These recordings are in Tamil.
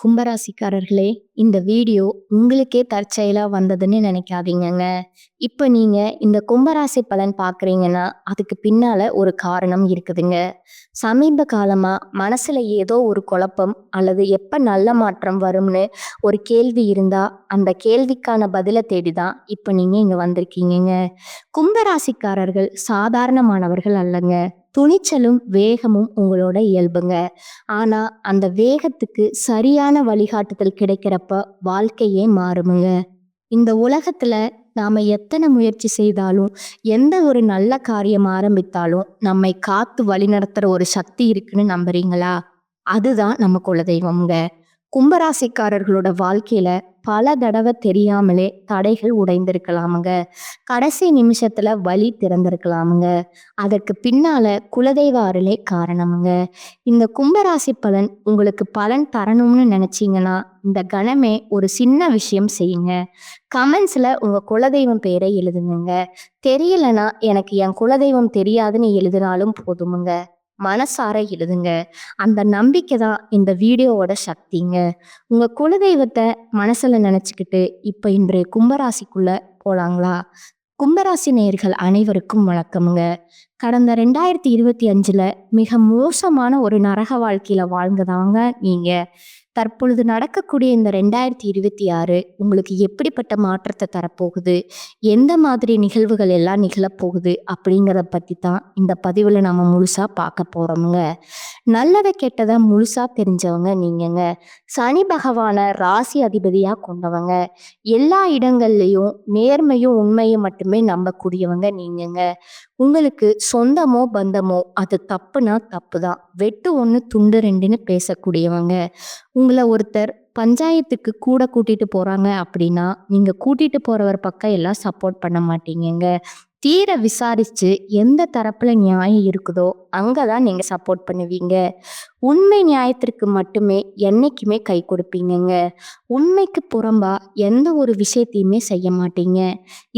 கும்பராசிக்காரர்களே, இந்த வீடியோ உங்களுக்கே தற்செயலா வந்ததுன்னு நினைக்காதீங்கங்க. இப்ப நீங்க இந்த கும்பராசி பலன் பார்க்குறீங்கன்னா, அதுக்கு பின்னால ஒரு காரணம் இருக்குதுங்க. சமீப காலமா மனசுல ஏதோ ஒரு குழப்பம் அல்லது எப்ப நல்ல மாற்றம் வரும்னு ஒரு கேள்வி இருந்தா, அந்த கேள்விக்கான பதில தேடி தான் இப்ப நீங்க இங்க வந்திருக்கீங்கங்க. கும்பராசிக்காரர்கள் சாதாரணமானவர்கள் அல்லங்க. துணிச்சலும், வேகமும் உங்களோட இயல்புங்க. ஆனா, அந்த வேகத்துக்கு சரியான வழிகாட்டுதல் கிடைக்கிறப்ப வாழ்க்கையே மாறுமுங்க. இந்த உலகத்துல நாம எத்தனை முயற்சி செய்தாலும், எந்த ஒரு நல்ல காரியம் ஆரம்பித்தாலும், நம்மை காத்து வழிநடத்துற ஒரு சக்தி இருக்குன்னு நம்புறீங்களா? அதுதான் நம்ம குலதெய்வம்ங்க. கும்பராசிக்காரர்களோட வாழ்க்கையில பல தடவை தெரியாமலே தடைகள் உடைந்திருக்கலாமுங்க. கடைசி நிமிஷத்துல வழி திறந்திருக்கலாமுங்க. அதற்கு பின்னால குலதெய்வ அருளே காரணமுங்க. இந்த கும்பராசி பலன் உங்களுக்கு பலன் தரணும்னு நினைச்சீங்கன்னா, இந்த கணமே ஒரு சின்ன விஷயம் செய்யுங்க. கமெண்ட்ஸ்ல உங்க குலதெய்வம் பேரை எழுதுங்க. தெரியலனா எனக்கு என் குலதெய்வம் தெரியாதுன்னு எழுதினாலும் போதுமுங்க. மனசார எழுதுங்க. அந்த நம்பிக்கை தான் இந்த வீடியோவோட சக்திங்க. உங்க குலதெய்வத்தை மனசுல நினைச்சுக்கிட்டு இப்ப இன்றைய கும்பராசிக்குள்ள போலாங்களா? கும்பராசி நேயர்கள் அனைவருக்கும் வணக்கமுங்க. கடந்த 2025ல மிக மோசமான ஒரு நரக வாழ்க்கையில வாழ்ந்ததாங்க நீங்க. தற்பொழுது நடக்கக்கூடிய இந்த 2026 உங்களுக்கு எப்படிப்பட்ட மாற்றத்தை தரப்போகுது, எந்த மாதிரி நிகழ்வுகள் எல்லாம் நிகழப்போகுது அப்படிங்கிறத பத்தி தான் இந்த பதிவுல நம்ம முழுசா பார்க்க போறோம்ங்க. நல்லதை கெட்டதை முழுசா தெரிஞ்சவங்க நீங்கங்க. சனி பகவான ராசி அதிபதியா கொண்டவங்க. எல்லா இடங்கள்லயும் நேர்மையும் உண்மையும் மட்டுமே நம்பக்கூடியவங்க நீங்கங்க. உங்களுக்கு சொந்தமோ பந்தமோ அது தப்புனா தப்புதான், வெட்டு ஒண்ணு துண்டு ரெண்டுன்னு பேசக்கூடியவங்க. உங்களை ஒருத்தர் பஞ்சாயத்துக்கு கூட கூட்டிட்டு போறாங்க அப்படின்னா, நீங்க கூட்டிட்டு போறவர் பக்கம் எல்லாம் சப்போர்ட் பண்ண மாட்டீங்கங்க. தீர விசாரிச்சு எந்த தரப்புல நியாயம் இருக்குதோ அங்கதான் நீங்க சப்போர்ட் பண்ணுவீங்க. உண்மை நியாயத்திற்கு மட்டுமே என்னைக்குமே கை கொடுப்பீங்கங்க. உண்மைக்கு புறம்பா எந்த ஒரு விஷயத்தையுமே செய்ய மாட்டீங்க.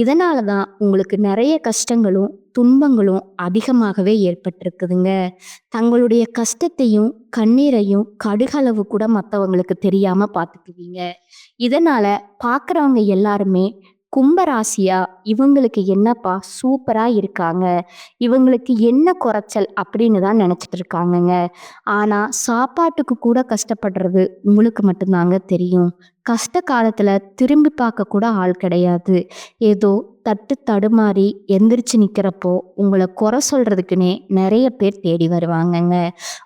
இதனால தான் உங்களுக்கு நிறைய கஷ்டங்களும் துன்பங்களும் அதிகமாகவே ஏற்பட்டிருக்குதுங்க. தங்களுடைய கஷ்டத்தையும் கண்ணீரையும் கடுகளவு கூட மற்றவங்களுக்கு தெரியாம பார்த்துக்குவீங்க. இதனால பார்க்குறவங்க எல்லாருமே கும்பராசியா இவங்களுக்கு என்னப்பா சூப்பரா இருக்காங்க, இவங்களுக்கு என்ன குறைச்சல் அப்படின்னு தான் நினைச்சிட்டு இருக்காங்கங்க. ஆனா சாப்பாட்டுக்கு கூட கஷ்டப்படுறது உங்களுக்கு மட்டும்தாங்க தெரியும். கஷ்ட காலத்துல திரும்பி பார்க்க கூட ஆள் கிடையாது. ஏதோ தட்டு தடுமாறி எந்திரிச்சு நிக்கிறப்போ உங்களை குறை சொல்றதுக்குன்னே நிறைய பேர் தேடி வருவாங்கங்க.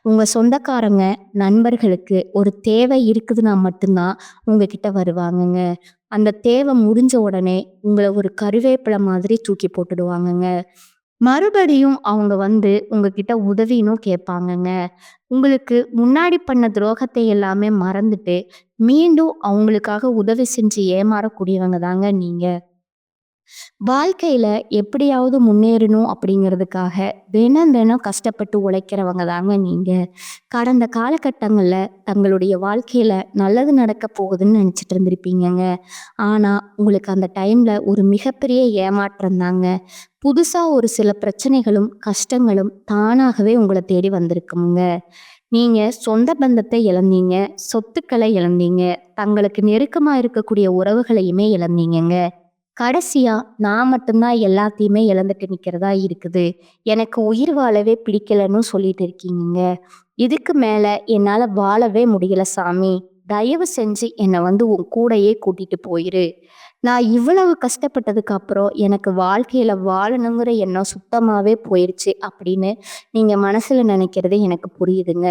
உங்க சொந்தக்காரங்க நண்பர்களுக்கு ஒரு தேவை இருக்குதுன்னா மட்டும்தான் உங்ககிட்ட வருவாங்கங்க. அந்த தேவை முடிஞ்ச உடனே உங்களை ஒரு கருவேப்பிலை மாதிரி தூக்கி போட்டுடுவாங்கங்க. மறுபடியும் அவங்க வந்து உங்ககிட்ட உதவினும் கேட்பாங்கங்க. உங்களுக்கு முன்னாடி பண்ண துரோகத்தை எல்லாமே மறந்துட்டு மீண்டும் அவங்களுக்காக உதவி செஞ்சு ஏமாறக்கூடியவங்க தாங்க நீங்க. வாழ்க்கையில எப்படியாவது முன்னேறணும் அப்படிங்கிறதுக்காக தினம் தினம் கஷ்டப்பட்டு உழைக்கிறவங்க தாங்க நீங்க. கடந்த காலகட்டங்கள்ல தங்களுடைய வாழ்க்கையில நல்லது நடக்க போகுதுன்னு நினைச்சிட்டு இருந்திருப்பீங்கங்க. ஆனா உங்களுக்கு அந்த டைம்ல ஒரு மிகப்பெரிய ஏமாற்றம் தாங்க. புதுசா ஒரு சில பிரச்சனைகளும் கஷ்டங்களும் தானாகவே உங்களை தேடி வந்திருக்குங்க. நீங்க சொந்த பந்தத்தை இழந்தீங்க, சொத்துக்களை இழந்தீங்க, தங்களுக்கு நெருக்கமா இருக்கக்கூடிய உறவுகளையுமே இழந்தீங்கங்க. கடைசியா நான் மட்டும்தான் எல்லாத்தையுமே இழந்துட்டு நிக்கிறதா இருக்குது, எனக்கு உயிர் வாழவே பிடிக்கலன்னு சொல்லிட்டு இருக்கீங்க. இதுக்கு மேல என்னால வாழவே முடியல சாமி, தயவு செஞ்சு என்னை வந்து உன் கூடயே கூட்டிட்டு போயிரு. நான் இவ்வளவு கஷ்டப்பட்டதுக்கு அப்புறம் எனக்கு வாழ்க்கையில வாழணுங்கிற எண்ணம் சுத்தமாவே போயிடுச்சு அப்படின்னு நீங்க மனசுல நினைக்கிறது எனக்கு புரியுதுங்க.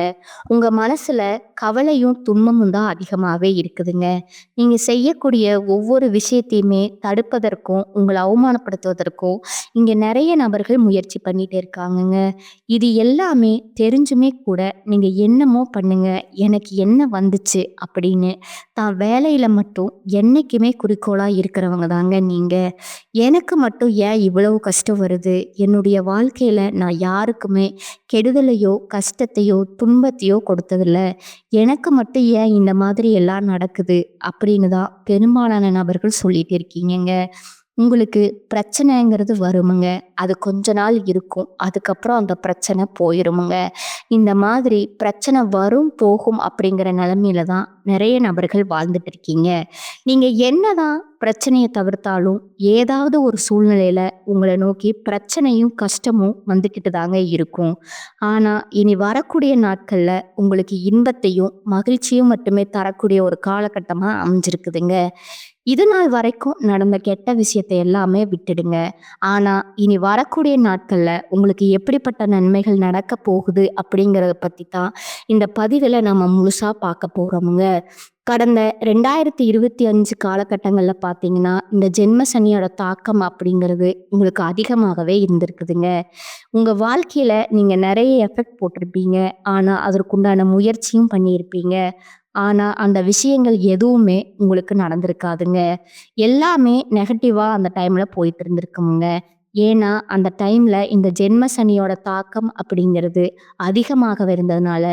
உங்க மனசுல கவலையும் துன்பமும் தான் அதிகமாவே இருக்குதுங்க. நீங்க செய்யக்கூடிய ஒவ்வொரு விஷயத்தையுமே தடுப்பதற்கும் உங்களை அவமானப்படுத்துவதற்கும் இங்க நிறைய நபர்கள் முயற்சி பண்ணிட்டு இருக்காங்கங்க. இது எல்லாமே தெரிஞ்சுமே கூட நீங்க என்னமோ பண்ணுங்க, எனக்கு என்ன வந்துச்சு அப்படின்னு தான் வேலையில மட்டும் என்னைக்குமே குறிக்கோளா இருக்கிறவங்க தாங்க நீங்க. எனக்கு மட்டும் ஏன் இவ்வளவு கஷ்டம் வருது, என்னுடைய வாழ்க்கையில நான் யாருக்குமே கெடுதலையோ கஷ்டத்தையோ துன்பத்தையோ கொடுத்ததில்ல, எனக்கு மட்டும் ஏன் இந்த மாதிரி எல்லாம் நடக்குது அப்படின்னு தான் பெரும்பாலான நபர்கள் சொல்லிட்டு இருக்கீங்கங்க. உங்களுக்கு பிரச்சனைங்கிறது வருமுங்க. அது கொஞ்ச நாள் இருக்கும். அதுக்கப்புறம் அந்த பிரச்சனை போயிருமுங்க. இந்த மாதிரி பிரச்சனை வரும், போகும் அப்படிங்கிற நிலைமையில தான் நிறைய நபர்கள் வாழ்ந்துட்டு இருக்கீங்க. நீங்க என்னதான் பிரச்சனைய தவிர்த்தாலும், ஏதாவது ஒரு சூழ்நிலையில உங்கள நோக்கி பிரச்சனையும், கஷ்டமும் வந்துகிட்டு தாங்க இருக்கும். ஆனா, இனி வரக்கூடிய நாட்கள்ல உங்களுக்கு இன்பத்தையும், மகிழ்ச்சியும் மட்டுமே தரக்கூடிய ஒரு காலகட்டமா அமைஞ்சிருக்குதுங்க. இது நாள் வரைக்கும் நடந்த கெட்ட விஷயத்த எல்லாமே விட்டுடுங்க. ஆனா, இனி வரக்கூடிய நாட்கள்ல உங்களுக்கு எப்படிப்பட்ட நன்மைகள் நடக்கப் போகுது அப்படிங்கிறத பத்தி தான் இந்த பதிவுல நம்ம முழுசா பார்க்க போறோமுங்க. கடந்த 2025 காலகட்டங்கள்ல பார்த்தீங்கன்னா, இந்த ஜென்ம சனியோட தாக்கம் அப்படிங்கிறது உங்களுக்கு அதிகமாகவே இருந்திருக்குதுங்க. உங்க வாழ்க்கையில நீங்க நெறைய எஃபெக்ட் போட்டிருப்பீங்க. ஆனா, அதற்குண்டான முயற்சியும் பண்ணியிருப்பீங்க. ஆனா, அந்த விஷயங்கள் எதுவுமே உங்களுக்கு நடந்திருக்காதுங்க. எல்லாமே நெகட்டிவா அந்த டைம்ல போயிட்டு இருந்திருக்குமுங்க. ஏன்னா, அந்த டைம்ல இந்த ஜென்ம சனியோட தாக்கம் அப்படிங்கிறது அதிகமாகவே இருந்ததுனால,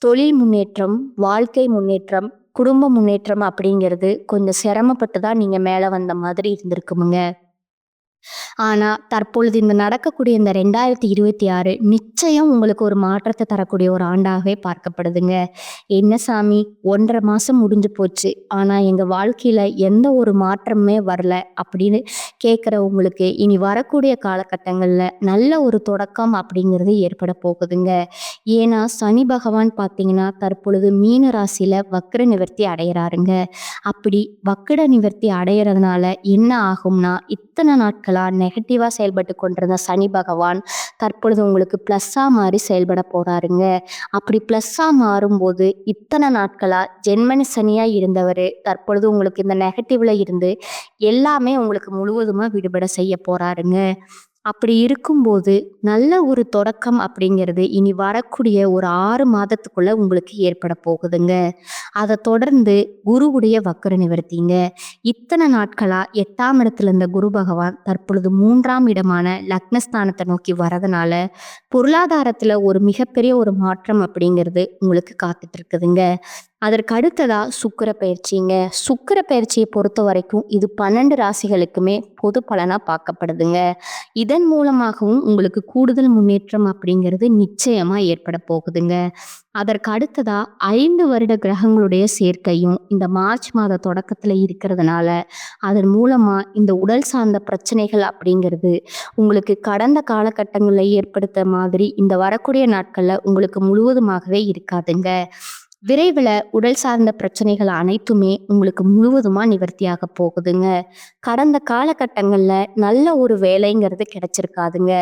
தொழில் முன்னேற்றம், வாழ்க்கை முன்னேற்றம், குடும்ப முன்னேற்றம் அப்படிங்கிறது கொஞ்சம் சிரமப்பட்டு தான் நீங்க மேல வந்த மாதிரி இருந்திருக்குமுங்க. ஆனா, தற்பொழுது இந்த நடக்கக்கூடிய இந்த 2026 நிச்சயம் உங்களுக்கு ஒரு மாற்றத்த தரக்கூடிய ஒரு ஆண்டாகவே பார்க்கப்படுதுங்க. "என்ன சாமி 1½ மாசம் முடிஞ்சு போச்சு. ஆனா, எங்க வாழ்க்கையில எந்த ஒரு மாற்றமுமே வரல." அப்படின்னு கேட்கிற உங்களுக்கு, இனி வரக்கூடிய காலகட்டங்கள்ல நல்ல ஒரு தொடக்கம் அப்படிங்கிறது ஏற்பட போகுதுங்க. ஏன்னா, சனி பகவான் பார்த்தீங்கன்னா, தற்பொழுது மீன ராசியில வக்ர நிவர்த்தி அடையறாருங்க. அப்படி வக்கிர நிவர்த்தி அடையறதுனால என்ன ஆகும்னா, இத்தன நாட்களா நெகட்டிவா செயல்பட்டு கொண்டிருந்த சனி பகவான் தற்பொழுது உங்களுக்கு ப்ளஸ்ஸா மாறி செயல்பட போறாருங்க. அப்படி ப்ளஸ்ஸா மாறும்போது, இத்தன நாட்களா ஜென்மனி சனியா இருந்தவரு, தற்பொழுது உங்களுக்கு இந்த நெகட்டிவ்ல இருந்து எல்லாமே உங்களுக்கு முழுவதுமா விடுபட செய்ய போறாருங்க. அப்படி இருக்கும்போது, நல்ல ஒரு தொடக்கம் அப்படிங்கிறது இனி வரக்கூடிய ஒரு 6 மாதத்துக்குள்ள உங்களுக்கு ஏற்பட போகுதுங்க. அத தொடர்ந்து குருவுடைய வக்கர நிவர்த்திங்க. இத்தன நாட்களா 8ஆம் இடத்துல இருந்த குரு பகவான் தற்பொழுது 3ஆம் இடமான லக்னஸ்தானத்த நோக்கி வரதுனால, பொருளாதாரத்துல ஒரு மிகப்பெரிய ஒரு மாற்றம் அப்படிங்கிறது உங்களுக்கு காத்துட்டு இருக்குதுங்க. அதற்கு அடுத்ததா சுக்கிர பயிற்சிங்க. சுக்கிர பயிற்சிய பொறுத்தவரைக்கும் இது 12 ராசிகளுக்குமே பொது பலனா பார்க்கப்படுதுங்க. இதன் மூலமாகவும் உங்களுக்கு கூடுதல் முன்னேற்றம் அப்படிங்கிறது நிச்சயமா ஏற்பட போகுதுங்க. அதற்கு அடுத்ததா 5 வருட கிரகங்களுடைய சேர்க்கையும் இந்த மார்ச் மாத தொடக்கத்துல இருக்கிறதுனால, அதன் மூலமா இந்த உடல் சார்ந்த பிரச்சனைகள் அப்படிங்கிறது உங்களுக்கு கடந்த காலகட்டங்கள்ல ஏற்படுத்த மாதிரி இந்த வரக்கூடிய நாட்கள்ல உங்களுக்கு முழுவதுமாகவே இருக்காதுங்க. விரைவில உடல் சார்ந்த பிரச்சனைகள் அனைத்துமே உங்களுக்கு முழுவதுமா நிவர்த்தியாக போகுதுங்க. கடந்த காலகட்டங்கள்ல நல்ல ஒரு வேலைங்கிறது கிடைச்சிருக்காதுங்க.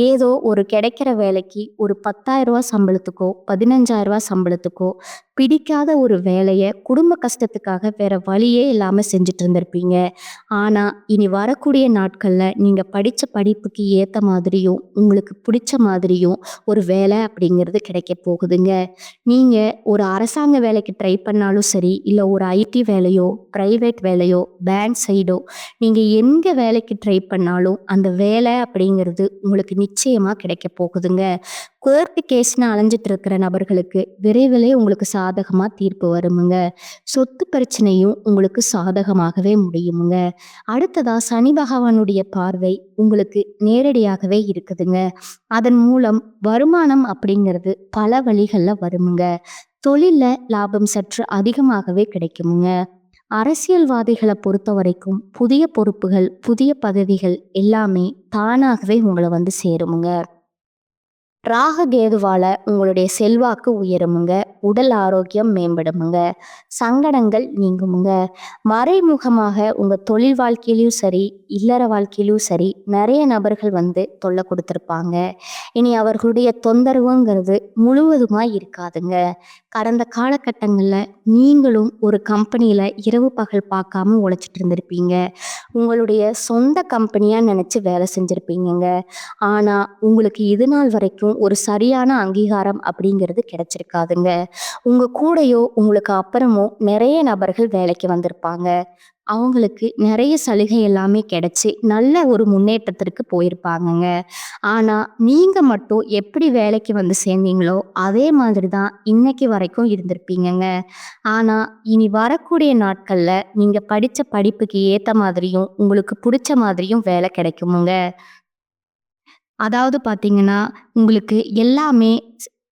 ஏதோ ஒரு கிடைக்கிற வேலைக்கு ஒரு ரூ. 10,000 சம்பளத்துக்கோ, ரூ. 15,000 சம்பளத்துக்கோ, பிடிக்காத ஒரு வேலைய குடும்ப கஷ்டத்துக்காக வேற வழியே இல்லாம செஞ்சுட்டு இருந்திருப்பீங்க. ஆனா, இனி வரக்கூடிய நாட்கள்ல நீங்க படிச்ச படிப்புக்கு ஏத்த மாதிரியும், உங்களுக்கு பிடிச்ச மாதிரியும் ஒரு வேலை அப்படிங்கிறது கிடைக்க போகுதுங்க. நீங்க ஒரு அரசாங்க வேலைக்கு ட்ரை பண்ணாலும் சரி, இல்ல ஒரு ஐடி வேலையோ, பிரைவேட் வேலையோ, பேங்க் சைடோ, நீங்க எங்க வேலைக்கு ட்ரை பண்ணாலும், அந்த வேலை அப்படிங்கிறது உங்களுக்கு நிச்சயமா கிடைக்க போகுதுங்க. கோர்ட் கேஸ்ன்னு அலைஞ்சிட்டு இருக்கிற நபர்களுக்கு விரைவிலே உங்களுக்கு சாதகமா தீர்ப்பு வருமுங்க. சொத்து பிரச்சனையும் உங்களுக்கு சாதகமாகவே முடியுமுங்க. அடுத்ததா சனி பகவானுடைய பார்வை உங்களுக்கு நேரடியாகவே இருக்குதுங்க. அதன் மூலம் வருமானம் அப்படிங்கிறது பல வழிகள்ல வருமுங்க. தொழில்ல லாபம் சற்று அதிகமாகவே கிடைக்குமுங்க. அரசியல்வாதிகள பொறுத்தவரைக்கும் புதிய பொறுப்புகள், புதிய பதவிகள் எல்லாமே தானாகவே உங்கள வந்து சேருமுங்க. ராகு கேதுவால உங்களுடைய செல்வாக்கு உயருமுங்க. உடல் ஆரோக்கியம் மேம்படுமுங்க. சங்கடங்கள் நீங்குமுங்க. மறைமுகமாக உங்க தொழில் வாழ்க்கையிலயும் சரி, இல்லற வாழ்க்கையிலயும் சரி, நெறைய நபர்கள் வந்து தொல்ல குடுத்திருப்பாங்க. இனி அவர்களுடைய தொந்தரவுங்கிறது முழுவதுமா இருக்காதுங்க. கடந்த காலகட்டங்கள்ல நீங்களும் ஒரு கம்பெனியில இரவு பகல் பார்க்காம உழைச்சிட்டு இருந்திருப்பீங்க. உங்களுடைய சொந்த கம்பெனியா நெனச்சு வேலை செஞ்சிருப்பீங்கங்க. ஆனா, உங்களுக்கு இது நாள் வரைக்கும் ஒரு சரியான அங்கீகாரம் அப்படிங்கிறது கிடைச்சிருக்காதுங்க. உங்க கூடயோ, உங்களுக்கு அப்புறமோ நெறைய நபர்கள் வேலைக்கு வந்திருப்பாங்க. அவங்களுக்கு நெறைய சலுகை எல்லாமே கிடைச்சு, நல்ல ஒரு முன்னேற்றத்திற்கு போயிருப்பாங்கங்க. ஆனா, நீங்க மட்டும் எப்படி வேலைக்கு வந்து சேர்ந்தீங்களோ, அதே மாதிரி தான் இன்னைக்கு வரைக்கும் இருந்திருப்பீங்கங்க. ஆனா, இனி வரக்கூடிய நாட்கள்ல நீங்க படிச்ச படிப்புக்கு ஏத்த மாதிரியும், உங்களுக்கு புடிச்ச மாதிரியும் வேலை கிடைக்குமுங்க. அதாவது பார்த்தீங்கன்னா, உங்களுக்கு எல்லாமே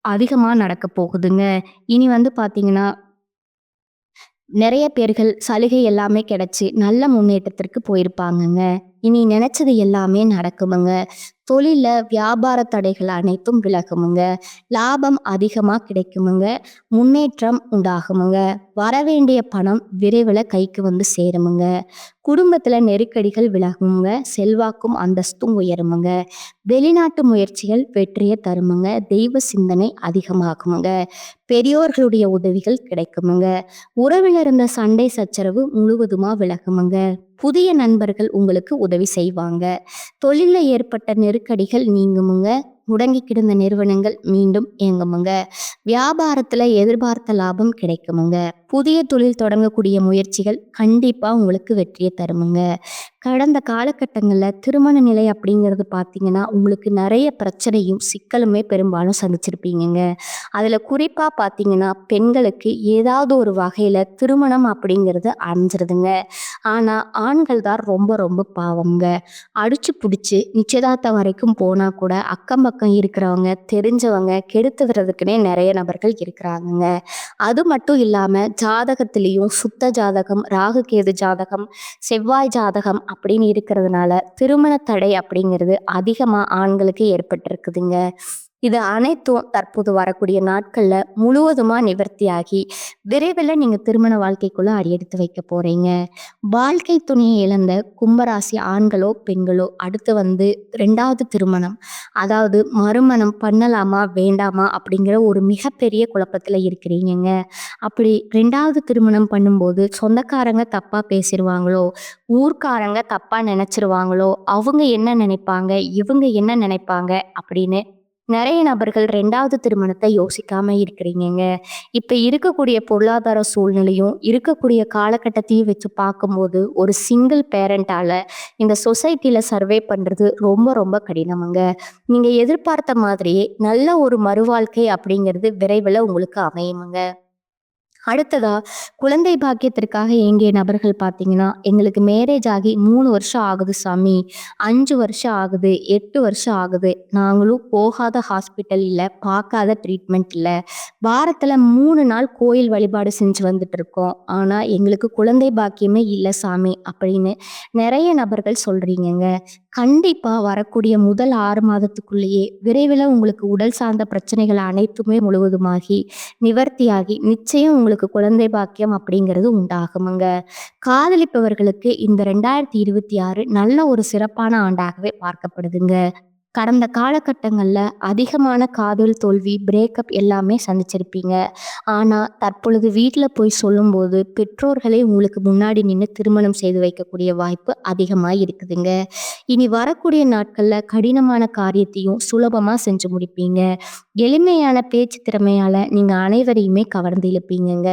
அதிகமா நடக்கப் போகுதுங்க. இனி வந்து பார்த்தீங்கன்னா நிறைய பேர்கள் சலுகை எல்லாமே கிடைச்சு நல்ல முன்னேற்றத்திற்கு போயிருப்பாங்கங்க. இனி நினைச்சது எல்லாமே நடக்குமுங்க. தொழில்ல வியாபார தடைகள் அனைத்தும் விலகுமுங்க. லாபம் அதிகமா கிடைக்குமுங்க. முன்னேற்றம் உண்டாகுமுங்க. வரவேண்டிய பணம் விரைவில் கைக்கு வந்து சேருமுங்க. குடும்பத்துல நெருக்கடிகள் விலகுமுங்க. செல்வாக்கும் அந்தஸ்தும் உயருமுங்க. வெளிநாட்டு முயற்சிகள் வெற்றியை தருமுங்க. தெய்வ சிந்தனை அதிகமாகுமுங்க. பெரியோர்களுடைய உதவிகள் கிடைக்குமுங்க. உறவில் இருந்த சண்டை சச்சரவு முழுவதுமா விலகுமுங்க. புதிய நண்பர்கள் உங்களுக்கு உதவி செய்வாங்க. தொழில்ல ஏற்பட்ட நெருக்கடிகள் நீங்குமுங்க. முடங்கி கிடந்த நிறுவனங்கள் மீண்டும் இயங்குமுங்க. வியாபாரத்துல எதிர்பார்த்த லாபம் கிடைக்குமுங்க. புதிய தொழில் தொடங்கக்கூடிய முயற்சிகள் கண்டிப்பா உங்களுக்கு வெற்றியை தருமுங்க. கடந்த காலகட்டங்கள்ல திருமண நிலை அப்படிங்கிறது பார்த்தீங்கன்னா, உங்களுக்கு நிறைய பிரச்சனையும், சிக்கலுமே பெரும்பாலும் சந்திச்சிருப்பீங்கங்க. அதுல குறிப்பா பார்த்தீங்கன்னா, பெண்களுக்கு ஏதாவது ஒரு வகையில திருமணம் அப்படிங்கிறது அடைஞ்சிருதுங்க. ஆனா, ஆண்கள் தான் ரொம்ப ரொம்ப பாவம்ங்க. அடிச்சு புடிச்சு நிச்சயதார்த்தம் வரைக்கும் போனா கூட, அக்கம் பக்கம் இருக்கிறவங்க, தெரிஞ்சவங்க கெடுத்து விடுறதுக்குன்னே நிறைய நபர்கள் இருக்கிறாங்கங்க. அது மட்டும் இல்லாம ஜாதகத்திலயும் சுத்த ஜாதகம், ராகு கேது ஜாதகம், செவ்வாய் ஜாதகம் அப்படின்னு இருக்கிறதுனால திருமண தடை அப்படிங்கிறது அதிகமா ஆண்களுக்கு ஏற்பட்டிருக்குதுங்க. இது அனைத்தும் தற்போது வரக்கூடிய நாட்கள்ல முழுவதுமா நிவர்த்தியாகி விரைவில் நீங்க திருமண வாழ்க்கைக்குள்ள அடியெடுத்து வைக்க போறீங்க. வாழ்க்கை துணையை இழந்த கும்பராசி ஆண்களோ பெண்களோ அடுத்து வந்து 2வது திருமணம், அதாவது மறுமணம் பண்ணலாமா வேண்டாமா அப்படிங்கிற ஒரு மிகப்பெரிய குழப்பத்துல இருக்கிறீங்கங்க. அப்படி 2வது திருமணம் பண்ணும்போது சொந்தக்காரங்க தப்பா பேசிடுவாங்களோ, ஊர்க்காரங்க தப்பா நினைச்சிருவாங்களோ, அவங்க என்ன நினைப்பாங்க, இவங்க என்ன நினைப்பாங்க அப்படின்னு நிறைய நபர்கள் 2வது திருமணத்தை யோசிக்காம இருக்கிறீங்கங்க. இப்ப இருக்கக்கூடிய பொருளாதார சூழ்நிலையும், இருக்கக்கூடிய காலகட்டத்தையும் வச்சு பார்க்கும்போது, ஒரு சிங்கிள் பேரண்டால இந்த சொசைட்டில சர்வே பண்றது ரொம்ப ரொம்ப கடினமுங்க. நீங்க எதிர்பார்த்த மாதிரியே நல்ல ஒரு மறுவாழ்க்கை அப்படிங்கிறது விரைவில உங்களுக்கு அமையுமுங்க. அடுத்ததா குழந்தை பாக்கியத்திற்காக ஏங்கிய நபர்கள் பார்த்தீங்கன்னா, எங்களுக்கு மேரேஜ் ஆகி 3 வருஷம் ஆகுது சாமி, 5 வருஷம் ஆகுது, 8 வருஷம் ஆகுது. நாங்களும் போகாத ஹாஸ்பிட்டல் இல்ல, பார்க்காத ட்ரீட்மெண்ட் இல்ல. வாரத்துல 3 நாள் கோயில் வழிபாடு செஞ்சு வந்துட்டு இருக்கோம். ஆனா எங்களுக்கு குழந்தை பாக்கியமே இல்ல சாமி அப்படின்னு நெறைய நபர்கள் சொல்றீங்கங்க. கண்டிப்பா வரக்கூடிய முதல் 6 மாதத்துக்குள்ளேயே விரைவில உங்களுக்கு உடல் சார்ந்த பிரச்சனைகள் அனைத்துமே முழுவதுமாகி, நிவர்த்தியாகி நிச்சயம் உங்களுக்கு குழந்தை பாக்கியம் அப்படிங்கிறது உண்டாகுமுங்க. காதலிப்பவர்களுக்கு இந்த 2026 நல்ல ஒரு சிறப்பான ஆண்டாகவே பார்க்கப்படுதுங்க. கடந்த காலகட்டங்கள்ல அதிகமான காதல் தோல்வி, பிரேக்கப் எல்லாமே சந்திச்சிருப்பீங்க. ஆனா, தற்பொழுது வீட்ல போய் சொல்லும்போது, பெற்றோர்களே உங்களுக்கு முன்னாடி நின்னு திருமணம் செய்து வைக்கக்கூடிய வாய்ப்பு அதிகமா இருக்குதுங்க. இனி வரக்கூடிய நாட்கள்ல கடினமான காரியத்தையும் சுலபமா செஞ்சு முடிப்பீங்க. எளிமையான பேச்சு திறமையால நீங்க அனைவரையுமே கவர்ந்து இழுப்பீங்கங்க.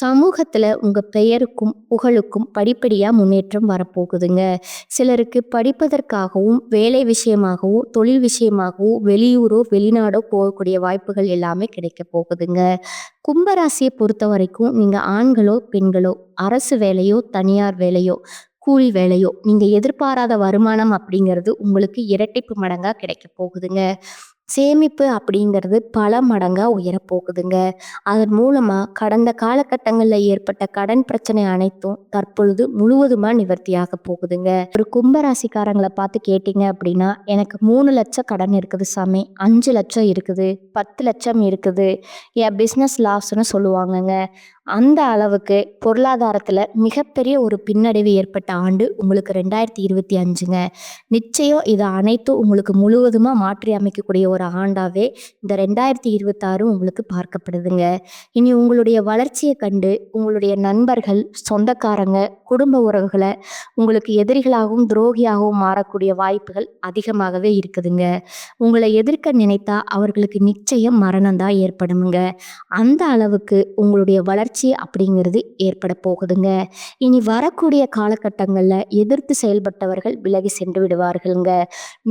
சமூகத்துல உங்க பெயருக்கும், புகழுக்கும் படிப்படியா முன்னேற்றம் வரப்போகுதுங்க. சிலருக்கு படிப்பதற்காகவும், வேலை விஷயமாகவும், தொழில் விஷயமாகவும் வெளியூரோ, வெளிநாடோ போகக்கூடிய வாய்ப்புகள் எல்லாமே கிடைக்க போகுதுங்க. கும்பராசியை பொறுத்த வரைக்கும் நீங்க ஆண்களோ, பெண்களோ, அரசு வேலையோ, தனியார் வேலையோ, கூலி வேலையோ, நீங்க எதிர்பாராத வருமானம் அப்படிங்கிறது உங்களுக்கு இரட்டிப்பு மடங்கா கிடைக்க போகுதுங்க. சேமிப்பு அப்படிங்கிறது பல மடங்கா உயரப்போகுதுங்க. அதன் மூலமா கடந்த காலகட்டங்கள்ல ஏற்பட்ட கடன் பிரச்சனை அனைத்தும் தற்பொழுது முழுவதுமா நிவர்த்தியாக போகுதுங்க. ஒரு கும்பராசிக்காரங்களை பார்த்து கேட்டீங்க அப்படின்னா, எனக்கு 3 லட்சம் கடன் இருக்குது சாமி, 5 லட்சம் இருக்குது, 10 லட்சம் இருக்குது, என் பிஸ்னஸ் லாஸ்ன்னு சொல்லுவாங்கங்க. அந்த அளவுக்கு பொருளாதாரத்துல மிகப்பெரிய ஒரு பின்னடைவு ஏற்பட்ட ஆண்டு உங்களுக்கு 2025ங்க. நிச்சயம் இது அனைத்தும் உங்களுக்கு முழுவதுமா மாற்றி அமைக்கக்கூடிய ஒரு ஆண்டாவே இந்த 2026 உங்களுக்கு பார்க்கப்படுதுங்க. இனி உங்களுடைய வளர்ச்சியை கண்டு உங்களுடைய நண்பர்கள், சொந்தக்காரங்க, குடும்ப உறவுகளை உங்களுக்கு எதிரிகளாகவும் துரோகியாகவும் மாறக்கூடிய வாய்ப்புகள் அதிகமாகவே இருக்குதுங்க. உங்களை எதிர்க்க நினைத்தா அவர்களுக்கு நிச்சயம் மரணம் தான் ஏற்படுமுங்க. அந்த அளவுக்கு உங்களுடைய வளர்ச்சி அப்படிங்கிறது ஏற்பட போகுதுங்க. இனி வரக்கூடிய காலகட்டங்கள்ல எதிர்த்து செயல்பட்டவர்கள் விலகி சென்று விடுவார்களுங்க.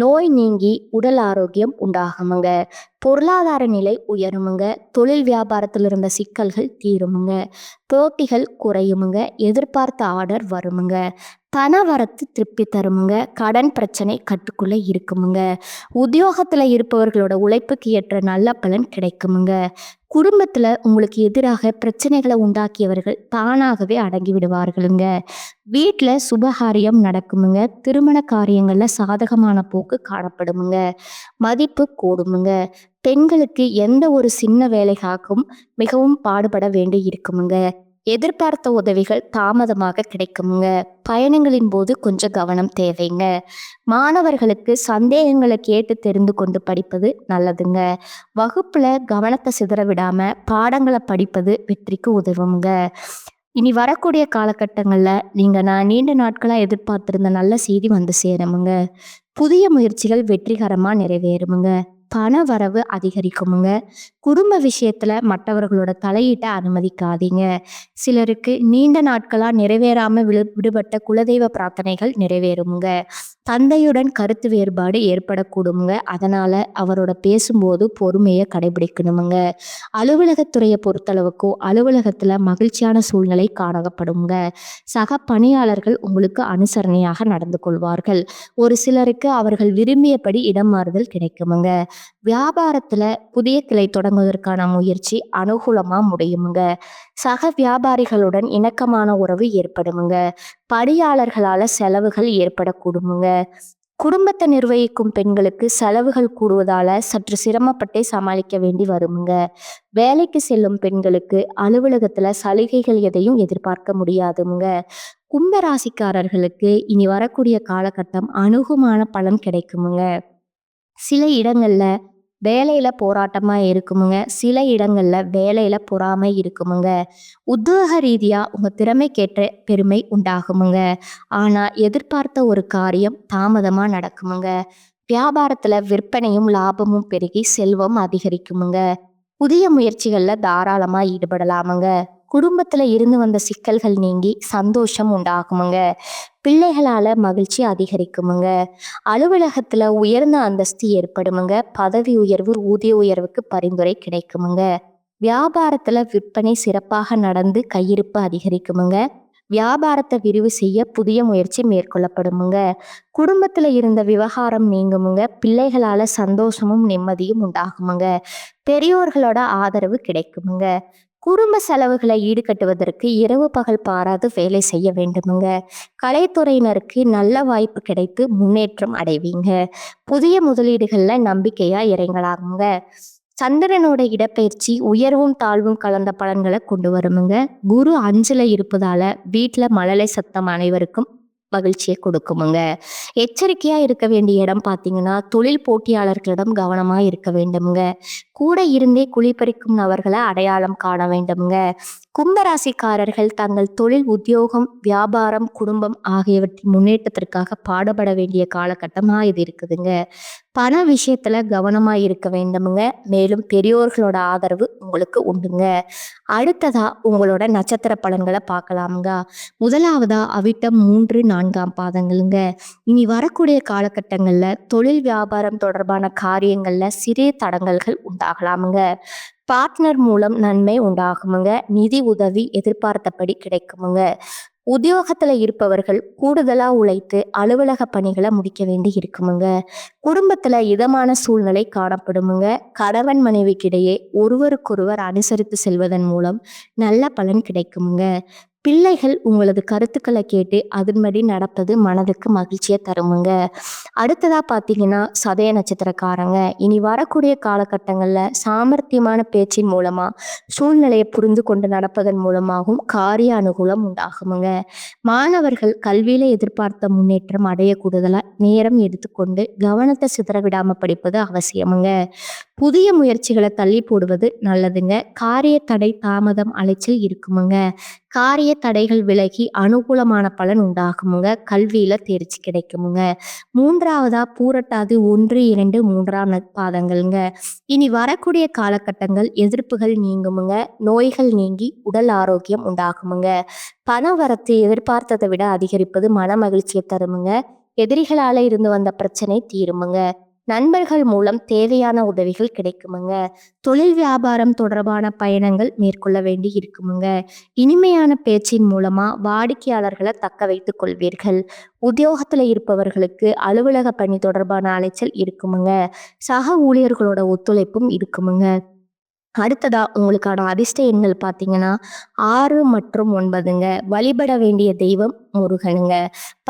நோய் நீங்கி உடல் ஆரோக்கியம் உண்டாகுமுங்க. பொருளாதார நிலை உயருமுங்க. தொழில் வியாபாரத்தில் இருந்த சிக்கல்கள் தீருமுங்க. போட்டிகள் குறையுமுங்க. எதிர்பார்த்த ஆர்டர் வருமுங்க. பணவரத்து திருப்பி தருமுங்க. கடன் பிரச்சனை கட்டுக்குள்ள இருக்குமுங்க. உத்தியோகத்துல இருப்பவர்களோட உழைப்புக்கு ஏற்ற நல்ல பலன் கிடைக்குமுங்க. குடும்பத்துல உங்களுக்கு எதிராக பிரச்சனைகளை உண்டாக்கியவர்கள் தானாகவே அடங்கி விடுவார்களுங்க. வீட்ல சுபகாரியம் நடக்குமுங்க. திருமண காரியங்கள்ல சாதகமான போக்கு காணப்படுமுங்க. மதிப்பு கூடுமுங்க. பெண்களுக்கு எந்த ஒரு சின்ன வேலைக்காகவும் மிகவும் பாடுபட வேண்டி இருக்குமுங்க. எதிர்பார்த்த உதவிகள் தாமதமாக கிடைக்குமுங்க. பயணங்களின் போது கொஞ்சம் கவனம் தேவைங்க. மாணவர்களுக்கு சந்தேகங்களை கேட்டு தெரிந்து கொண்டு படிப்பது நல்லதுங்க. வகுப்புல கவனத்தை சிதற விடாம பாடங்களை படிப்பது வெற்றிக்கு உதவுங்க. இனி வரக்கூடிய காலகட்டங்கள்ல நான் நீண்ட நாட்களா எதிர்பார்த்திருந்த நல்ல செய்தி வந்து சேருமுங்க. புதிய முயற்சிகள் வெற்றிகரமா நிறைவேறுமுங்க. பண வரவு அதிகரிக்குமுங்க. குடும்ப விஷயத்துல மற்றவர்களோட தலையீட்ட அனுமதிக்காதீங்க. சிலருக்கு நீண்ட நாட்களா நிறைவேறாம விடுபட்ட குலதெய்வ பிரார்த்தனைகள் நிறைவேறுமுங்க. தந்தையுடன் கருத்து வேறுபாடு ஏற்படக்கூடுமுங்க. அதனால அவரோட பேசும்போது பொறுமையை கடைபிடிக்கணுமுங்க. அலுவலகத்துறையை பொறுத்தளவுக்கோ அலுவலகத்துல மகிழ்ச்சியான சூழ்நிலை காணப்படுங்க. சக பணியாளர்கள் உங்களுக்கு அனுசரணையாக நடந்து கொள்வார்கள். ஒரு சிலருக்கு அவர்கள் விரும்பியபடி இடம் மாறுதல் கிடைக்குமுங்க. வியாபாரத்துல புதிய கிளை தொடங்குவதற்கான முயற்சி அனுகூலமா முடியுமுங்க. சக வியாபாரிகளுடன் இணக்கமான உறவு ஏற்படுமுங்க. பணியாளர்களால செலவுகள் ஏற்படக்கூடுமுங்க. குடும்பத்தை நிர்வகிக்கும் பெண்களுக்கு செலவுகள் கூடுவதால சற்று சிரமப்பட்டே சமாளிக்க வேண்டி வருமுங்க. வேலைக்கு செல்லும் பெண்களுக்கு அலுவலகத்துல சலுகைகள் எதையும் எதிர்பார்க்க முடியாதுங்க. கும்ப ராசிக்காரர்களுக்கு இனி வரக்கூடிய காலகட்டம் அனுகூலமான பலன் கிடைக்குமுங்க. சில இடங்கள்ல வேலையில போராட்டமா இருக்குமுங்க. சில இடங்கள்ல வேலையில பொறாமை இருக்குமுங்க. உத்தியோக ரீதியா உங்க திறமைக்கேற்ற பெருமை உண்டாகுமுங்க. ஆனா எதிர்பார்த்த ஒரு காரியம் தாமதமா நடக்குமுங்க. வியாபாரத்துல விற்பனையும் லாபமும் பெருகி செல்வம் அதிகரிக்குமுங்க. புதிய முயற்சிகள்ல தாராளமா ஈடுபடலாமுங்க. குடும்பத்துல இருந்து வந்த சிக்கல்கள் நீங்கி சந்தோஷம் உண்டாகுமுங்க. பிள்ளைகளால மகிழ்ச்சி அதிகரிக்குமுங்க. அலுவலகத்துல உயர்ந்த அந்தஸ்து ஏற்படுமுங்க. பதவி உயர்வு, ஊதிய உயர்வுக்கு பரிந்துரை கிடைக்குமுங்க. வியாபாரத்துல விற்பனை சிறப்பாக நடந்து கையிருப்பு அதிகரிக்குமுங்க. வியாபாரத்தை விரிவு செய்ய புதிய முயற்சி மேற்கொள்ளப்படுமுங்க. குடும்பத்துல இருந்த விவகாரம் நீங்குமுங்க. பிள்ளைகளால சந்தோஷமும் நிம்மதியும் உண்டாகுமுங்க. பெரியோர்களோட ஆதரவு கிடைக்குமுங்க. குடும்ப செலவுகளை ஈடுகட்டுவதற்கு இரவு பகல் பாராது வேலை செய்ய வேண்டுமுங்க. கலைத்துறையினருக்கு நல்ல வாய்ப்பு கிடைத்து முன்னேற்றம் அடைவீங்க. புதிய முதலீடுகள்ல நம்பிக்கையா இறங்கலாமுங்க. சந்திரனோட இடப்பெயர்ச்சி உயர்வும் தாழ்வும் கலந்த பலன்களை கொண்டு வருமுங்க. குரு 5ல இருப்பதால வீட்டுல மழலை சத்தம் அனைவருக்கும் மகிழ்ச்சியை கொடுக்குமுங்க. எச்சரிக்கையா இருக்க வேண்டிய இடம் பார்த்தீங்கன்னா தொழில் போட்டியாளர்களிடம் கவனமா இருக்க வேண்டுமுங்க. கூட இருந்தே குழிப்பறிக்கும் நபர்களை அடையாளம் காண வேண்டுமுங்க. கும்பராசிக்காரர்கள் தங்கள் தொழில், உத்தியோகம், வியாபாரம், குடும்பம் ஆகியவற்றின் முன்னேற்றத்திற்காக பாடுபட வேண்டிய காலகட்டமா இது இருக்குதுங்க. பண விஷயத்துல கவனமா இருக்க வேண்டுமுங்க. மேலும் பெரியோர்களோட ஆதரவு உங்களுக்கு உண்டுங்க. அடுத்ததா உங்களோட நட்சத்திர பலன்களை பார்க்கலாமுங்க. முதலாவதா அவிட்டம் 3, 4ஆம் பாதங்களுங்க. இனி வரக்கூடிய காலகட்டங்கள்ல தொழில் வியாபாரம் தொடர்பான காரியங்கள்ல சிறிய தடங்கல்கள் உண்டாகலாமுங்க. பார்ட்னர் மூலம் நன்மை உண்டாகுமுங்க. நிதி உதவி எதிர்பார்த்தபடி கிடைக்குமுங்க. உத்தியோகத்துல இருப்பவர்கள் கூடுதலா உழைத்து அலுவலக பணிகளை முடிக்க வேண்டி இருக்குமுங்க. குடும்பத்துல இதமான சூழ்நிலை காணப்படுமுங்க. கணவன் மனைவிக்கிடையே ஒருவருக்கொருவர் அனுசரித்து செல்வதன் மூலம் நல்ல பலன் கிடைக்குமுங்க. பிள்ளைகள் உங்களது கருத்துக்களை கேட்டு அதன்படி நடப்பது மனதுக்கு மகிழ்ச்சியை தருமுங்க. அடுத்ததா பார்த்தீங்கன்னா சதய நட்சத்திரக்காரங்க. இனி வரக்கூடிய காலகட்டங்கள்ல சாமர்த்தியமான பேச்சின் மூலமா சூழ்நிலையை புரிந்து கொண்டு நடப்பதன் மூலமாகவும் காரிய அனுகூலம் உண்டாகுமுங்க. மாணவர்கள் கல்வியில எதிர்பார்த்த முன்னேற்றம் அடைய கூடுதலா நேரம் எடுத்துக்கொண்டு கவனத்தை சிதற விடாம படிப்பது அவசியமுங்க. புதிய முயற்சிகளை தள்ளி போடுவது நல்லதுங்க. காரிய தடை, தாமதம், அலைச்சல் இருக்குமுங்க. காரிய தடைகள் விலகி அனுகூலமான பலன் உண்டாகுமுங்க. கல்வியில தேர்ச்சி கிடைக்குமுங்க. மூன்றாவதா பூரட்டாதி 1, 2, 3ஆம் பாதங்கள்ங்க. இனி வரக்கூடிய காலகட்டங்கள் எதிர்ப்புகள் நீங்குமுங்க. நோய்கள் நீங்கி உடல் ஆரோக்கியம் உண்டாகுமுங்க. பண வரத்து எதிர்பார்த்ததை விட அதிகரிப்பது மன மகிழ்ச்சியை தருமுங்க. எதிரிகளால இருந்து வந்த பிரச்சனை தீருமுங்க. நண்பர்கள் மூலம் தேவையான உதவிகள் கிடைக்குமுங்க. தொழில் வியாபாரம் தொடர்பான பயணங்கள் மேற்கொள்ள வேண்டி இருக்குமுங்க. இனிமையான பேச்சின் மூலமா வாடிக்கையாளர்களை தக்க வைத்துக் கொள்வீர்கள். உத்தியோகத்துல இருப்பவர்களுக்கு அலுவலக பணி தொடர்பான அலைச்சல் இருக்குமுங்க. சக ஊழியர்களோட ஒத்துழைப்பும் இருக்குமுங்க. அடுத்ததா உங்களுக்கான அதிர்ஷ்ட எண்கள் பார்த்தீங்கன்னா 6 மற்றும் 9ங்க. வழிபட வேண்டிய தெய்வம் முருகனுங்க.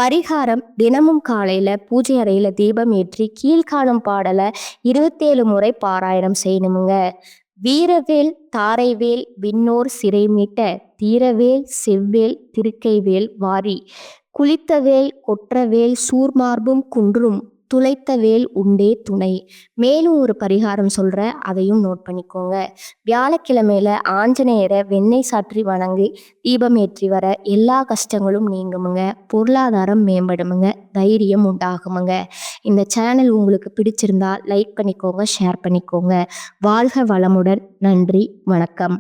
பரிகாரம் தினமும் காலையில பூஜை அறையில தீபம் ஏற்றி கீழ்காணும் பாடல 27 முறை பாராயணம் செய்யணுமுங்க. வீரவேல் தாரைவேல் விண்ணோர் சிறை மீட்ட தீரவேல் செவ்வேல் திருக்கைவேல் வாரி குளித்தவேல் கொற்றவேல் சூர்மார்பும் குன்றும் துளைத்தவேல் உண்டே துணை. மேலும் ஒரு பரிகாரம் சொல்கிறேன், அதையும் நோட் பண்ணிக்கோங்க. வியாழக்கிழமையில ஆஞ்சநேயரை வெண்ணெய் சாற்றி வணங்கி தீபம் ஏற்றி வர எல்லா கஷ்டங்களும் நீங்குமுங்க. பொருளாதாரம் மேம்படுமுங்க. தைரியம் உண்டாகுமுங்க. இந்த சேனல் உங்களுக்கு பிடிச்சிருந்தா லைக் பண்ணிக்கோங்க, ஷேர் பண்ணிக்கோங்க. வாழ்க வளமுடன். நன்றி, வணக்கம்.